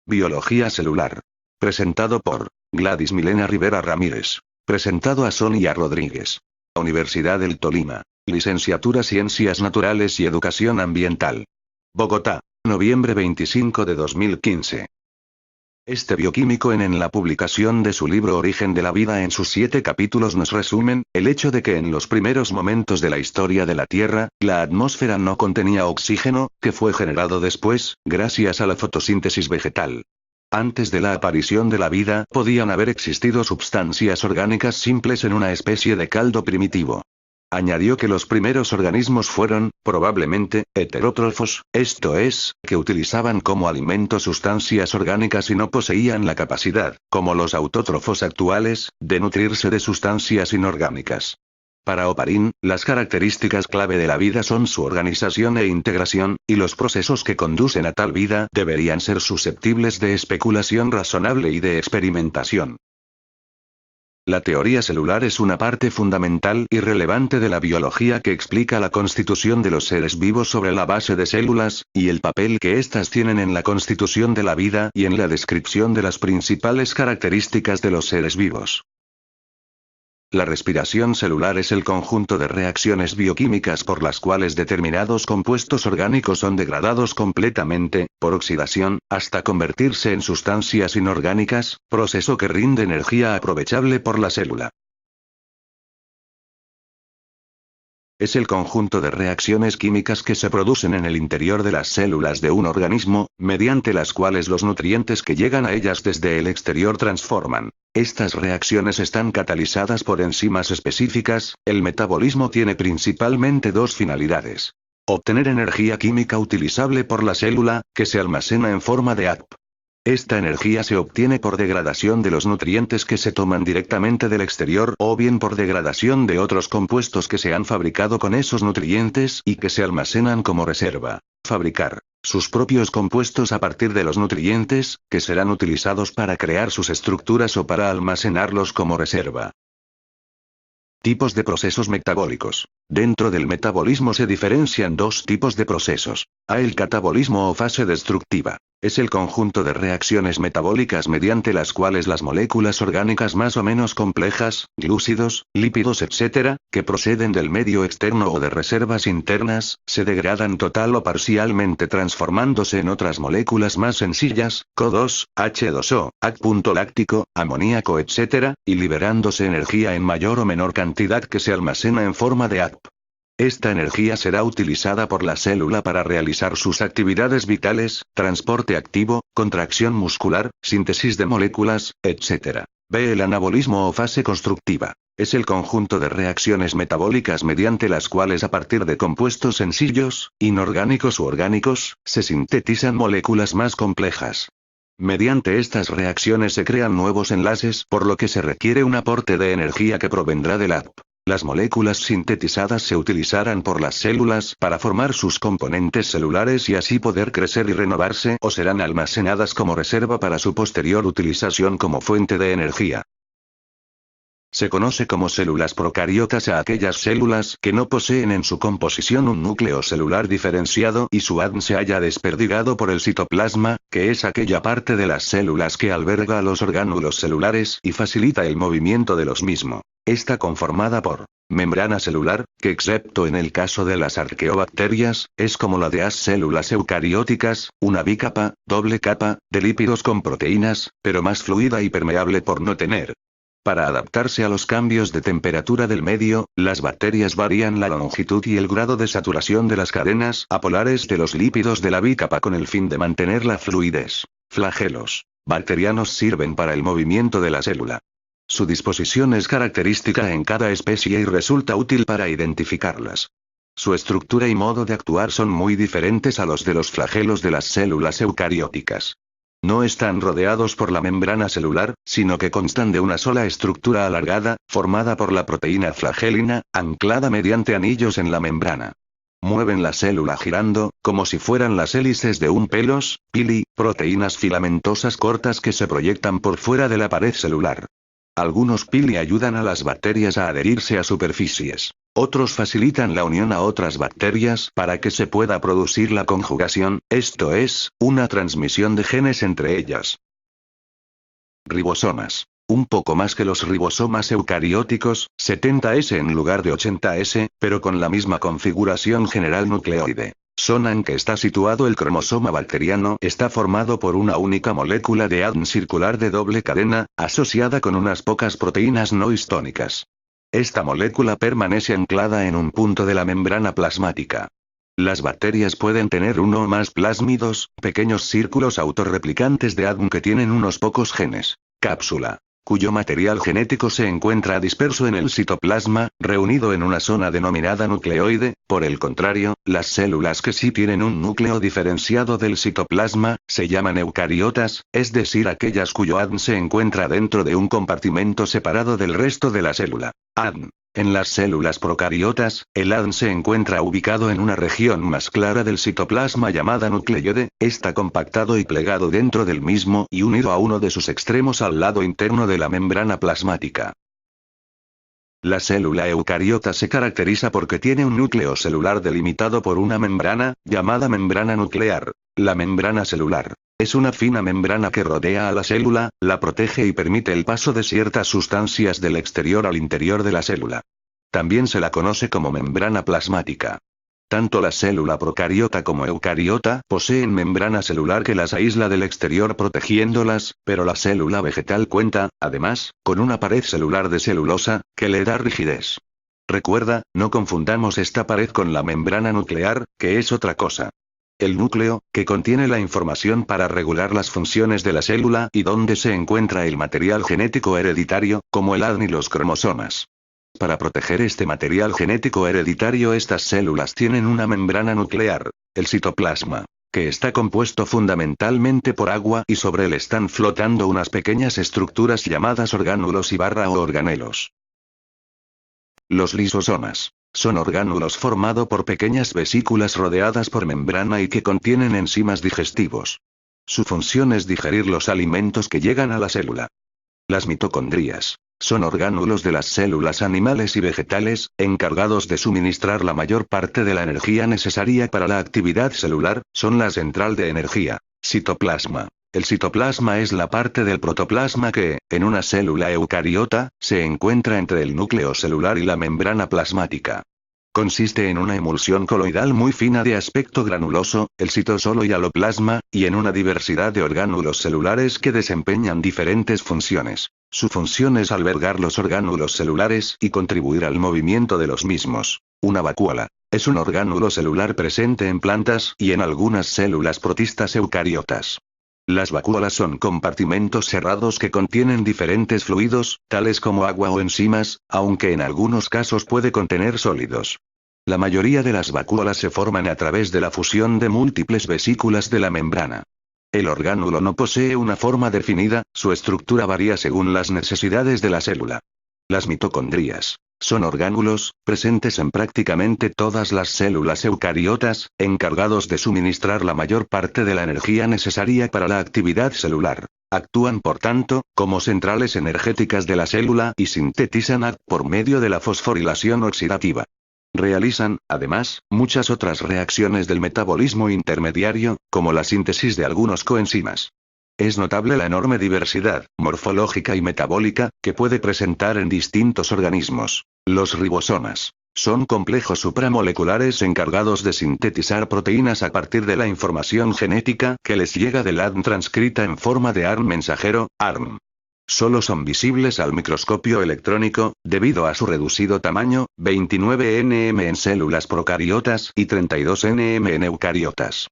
Biología celular. Presentado por Gladys Milena Rivera Ramírez. Presentado a Sonia Rodríguez. Universidad del Tolima. Licenciatura Ciencias Naturales y Educación Ambiental. Bogotá. Noviembre 25 de 2015. Este bioquímico en la publicación de su libro Origen de la Vida en sus 7 capítulos nos resumen, el hecho de que en los primeros momentos de la historia de la Tierra, la atmósfera no contenía oxígeno, que fue generado después, gracias a la fotosíntesis vegetal. Antes de la aparición de la vida, podían haber existido sustancias orgánicas simples en una especie de caldo primitivo. Añadió que los primeros organismos fueron, probablemente, heterótrofos, esto es, que utilizaban como alimento sustancias orgánicas y no poseían la capacidad, como los autótrofos actuales, de nutrirse de sustancias inorgánicas. Para Oparin, las características clave de la vida son su organización e integración, y los procesos que conducen a tal vida deberían ser susceptibles de especulación razonable y de experimentación. La teoría celular es una parte fundamental y relevante de la biología que explica la constitución de los seres vivos sobre la base de células, y el papel que éstas tienen en la constitución de la vida y en la descripción de las principales características de los seres vivos. La respiración celular es el conjunto de reacciones bioquímicas por las cuales determinados compuestos orgánicos son degradados completamente, por oxidación, hasta convertirse en sustancias inorgánicas, proceso que rinde energía aprovechable por la célula. Es el conjunto de reacciones químicas que se producen en el interior de las células de un organismo, mediante las cuales los nutrientes que llegan a ellas desde el exterior transforman. Estas reacciones están catalizadas por enzimas específicas. El metabolismo tiene principalmente 2 finalidades. Obtener energía química utilizable por la célula, que se almacena en forma de ATP. Esta energía se obtiene por degradación de los nutrientes que se toman directamente del exterior o bien por degradación de otros compuestos que se han fabricado con esos nutrientes y que se almacenan como reserva. Fabricar sus propios compuestos a partir de los nutrientes, que serán utilizados para crear sus estructuras o para almacenarlos como reserva. Tipos de procesos metabólicos. Dentro del metabolismo se diferencian 2 tipos de procesos. A. El catabolismo o fase destructiva. Es el conjunto de reacciones metabólicas mediante las cuales las moléculas orgánicas más o menos complejas, glúcidos, lípidos etc., que proceden del medio externo o de reservas internas, se degradan total o parcialmente transformándose en otras moléculas más sencillas, CO2, H2O, AC. Láctico, amoníaco etc., y liberándose energía en mayor o menor cantidad que se almacena en forma de ATP. Esta energía será utilizada por la célula para realizar sus actividades vitales, transporte activo, contracción muscular, síntesis de moléculas, etc. B. El anabolismo o fase constructiva. Es el conjunto de reacciones metabólicas mediante las cuales a partir de compuestos sencillos, inorgánicos u orgánicos, se sintetizan moléculas más complejas. Mediante estas reacciones se crean nuevos enlaces, por lo que se requiere un aporte de energía que provendrá del ATP. Las moléculas sintetizadas se utilizarán por las células para formar sus componentes celulares y así poder crecer y renovarse o serán almacenadas como reserva para su posterior utilización como fuente de energía. Se conoce como células procariotas a aquellas células que no poseen en su composición un núcleo celular diferenciado y su ADN se haya desperdigado por el citoplasma, que es aquella parte de las células que alberga a los orgánulos celulares y facilita el movimiento de los mismos. Está conformada por membrana celular, que excepto en el caso de las arqueobacterias, es como la de las células eucarióticas, una bicapa, doble capa, de lípidos con proteínas, pero más fluida y permeable por no tener. Para adaptarse a los cambios de temperatura del medio, las bacterias varían la longitud y el grado de saturación de las cadenas apolares de los lípidos de la bicapa con el fin de mantener la fluidez. Flagelos bacterianos sirven para el movimiento de la célula. Su disposición es característica en cada especie y resulta útil para identificarlas. Su estructura y modo de actuar son muy diferentes a los de los flagelos de las células eucarióticas. No están rodeados por la membrana celular, sino que constan de una sola estructura alargada, formada por la proteína flagelina, anclada mediante anillos en la membrana. Mueven la célula girando, como si fueran las hélices de un pelos, pili, proteínas filamentosas cortas que se proyectan por fuera de la pared celular. Algunos pili ayudan a las bacterias a adherirse a superficies. Otros facilitan la unión a otras bacterias para que se pueda producir la conjugación, esto es, una transmisión de genes entre ellas. Ribosomas. Un poco más que los ribosomas eucarióticos, 70S en lugar de 80S, pero con la misma configuración general nucleoide. Son aunque está situado el cromosoma bacteriano, está formado por una única molécula de ADN circular de doble cadena, asociada con unas pocas proteínas no histónicas. Esta molécula permanece anclada en un punto de la membrana plasmática. Las bacterias pueden tener uno o más plásmidos, pequeños círculos autorreplicantes de ADN que tienen unos pocos genes. Cápsula, cuyo material genético se encuentra disperso en el citoplasma, reunido en una zona denominada nucleoide. Por el contrario, las células que sí tienen un núcleo diferenciado del citoplasma, se llaman eucariotas, es decir aquellas cuyo ADN se encuentra dentro de un compartimento separado del resto de la célula. ADN. En las células procariotas, el ADN se encuentra ubicado en una región más clara del citoplasma llamada nucleoide, está compactado y plegado dentro del mismo y unido a uno de sus extremos al lado interno de la membrana plasmática. La célula eucariota se caracteriza porque tiene un núcleo celular delimitado por una membrana, llamada membrana nuclear. La membrana celular es una fina membrana que rodea a la célula, la protege y permite el paso de ciertas sustancias del exterior al interior de la célula. También se la conoce como membrana plasmática. Tanto la célula procariota como eucariota poseen membrana celular que las aísla del exterior protegiéndolas, pero la célula vegetal cuenta, además, con una pared celular de celulosa, que le da rigidez. Recuerda, no confundamos esta pared con la membrana nuclear, que es otra cosa. El núcleo, que contiene la información para regular las funciones de la célula y donde se encuentra el material genético hereditario, como el ADN y los cromosomas. Para proteger este material genético hereditario, estas células tienen una membrana nuclear, el citoplasma, que está compuesto fundamentalmente por agua y sobre él están flotando unas pequeñas estructuras llamadas orgánulos o organelos. Los lisosomas. Son orgánulos formados por pequeñas vesículas rodeadas por membrana y que contienen enzimas digestivos. Su función es digerir los alimentos que llegan a la célula. Las mitocondrias. Son orgánulos de las células animales y vegetales, encargados de suministrar la mayor parte de la energía necesaria para la actividad celular, son la central de energía. Citoplasma. El citoplasma es la parte del protoplasma que, en una célula eucariota, se encuentra entre el núcleo celular y la membrana plasmática. Consiste en una emulsión coloidal muy fina de aspecto granuloso, el citosolo y aloplasma, y en una diversidad de orgánulos celulares que desempeñan diferentes funciones. Su función es albergar los orgánulos celulares y contribuir al movimiento de los mismos. Una vacúola es un orgánulo celular presente en plantas y en algunas células protistas eucariotas. Las vacúolas son compartimentos cerrados que contienen diferentes fluidos, tales como agua o enzimas, aunque en algunos casos puede contener sólidos. La mayoría de las vacúolas se forman a través de la fusión de múltiples vesículas de la membrana. El orgánulo no posee una forma definida, su estructura varía según las necesidades de la célula. Las mitocondrias son orgánulos, presentes en prácticamente todas las células eucariotas, encargados de suministrar la mayor parte de la energía necesaria para la actividad celular. Actúan por tanto, como centrales energéticas de la célula y sintetizan ADN por medio de la fosforilación oxidativa. Realizan, además, muchas otras reacciones del metabolismo intermediario, como la síntesis de algunos coenzimas. Es notable la enorme diversidad, morfológica y metabólica, que puede presentar en distintos organismos. Los ribosomas son complejos supramoleculares encargados de sintetizar proteínas a partir de la información genética que les llega del ADN transcrita en forma de ARN mensajero, ARN. Solo son visibles al microscopio electrónico, debido a su reducido tamaño, 29 nm en células procariotas y 32 nm en eucariotas.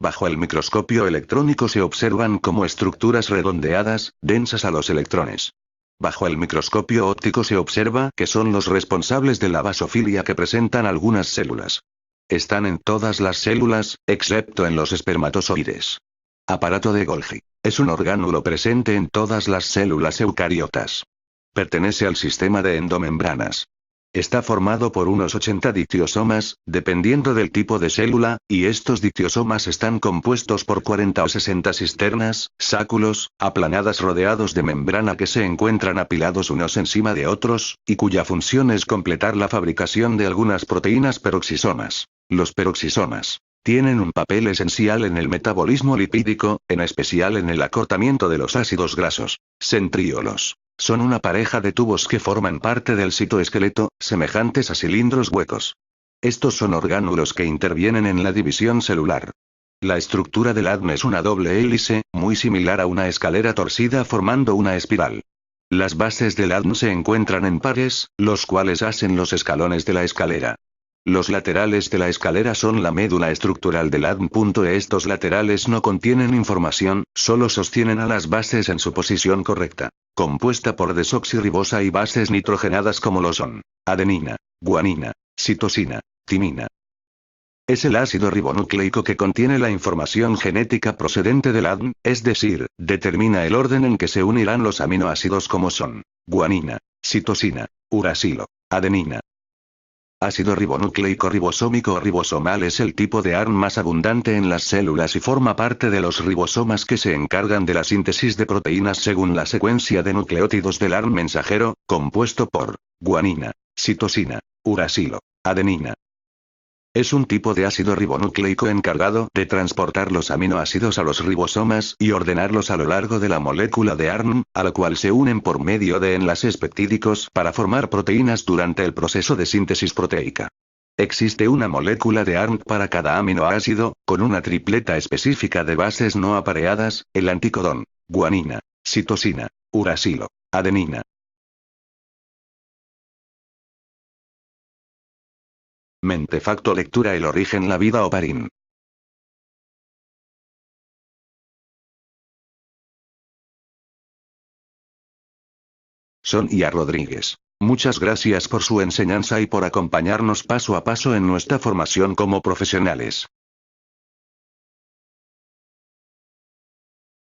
Bajo el microscopio electrónico se observan como estructuras redondeadas, densas a los electrones. Bajo el microscopio óptico se observa que son los responsables de la basofilia que presentan algunas células. Están en todas las células, excepto en los espermatozoides. Aparato de Golgi. Es un orgánulo presente en todas las células eucariotas. Pertenece al sistema de endomembranas. Está formado por unos 80 dictiosomas, dependiendo del tipo de célula, y estos dictiosomas están compuestos por 40 o 60 cisternas, sáculos, aplanadas rodeados de membrana que se encuentran apilados unos encima de otros, y cuya función es completar la fabricación de algunas proteínas peroxisomas. Los peroxisomas tienen un papel esencial en el metabolismo lipídico, en especial en el acortamiento de los ácidos grasos. Centriolos son una pareja de tubos que forman parte del citoesqueleto, semejantes a cilindros huecos. Estos son orgánulos que intervienen en la división celular. La estructura del ADN es una doble hélice, muy similar a una escalera torcida formando una espiral. Las bases del ADN se encuentran en pares, los cuales hacen los escalones de la escalera. Los laterales de la escalera son la médula estructural del ADN. Estos laterales no contienen información, solo sostienen a las bases en su posición correcta. Compuesta por desoxirribosa y bases nitrogenadas como lo son adenina, guanina, citosina, timina. Es el ácido ribonucleico que contiene la información genética procedente del ADN, es decir, determina el orden en que se unirán los aminoácidos como son guanina, citosina, uracilo, adenina. Ácido ribonucleico ribosómico o ribosomal es el tipo de ARN más abundante en las células y forma parte de los ribosomas que se encargan de la síntesis de proteínas según la secuencia de nucleótidos del ARN mensajero, compuesto por guanina, citosina, uracilo, adenina. Es un tipo de ácido ribonucleico encargado de transportar los aminoácidos a los ribosomas y ordenarlos a lo largo de la molécula de ARN, a la cual se unen por medio de enlaces peptídicos para formar proteínas durante el proceso de síntesis proteica. Existe una molécula de ARN para cada aminoácido, con una tripleta específica de bases no apareadas, el anticodón, guanina, citosina, uracilo, adenina. Mentefacto lectura El origen la vida Oparín. Sonia Rodríguez. Muchas gracias por su enseñanza y por acompañarnos paso a paso en nuestra formación como profesionales.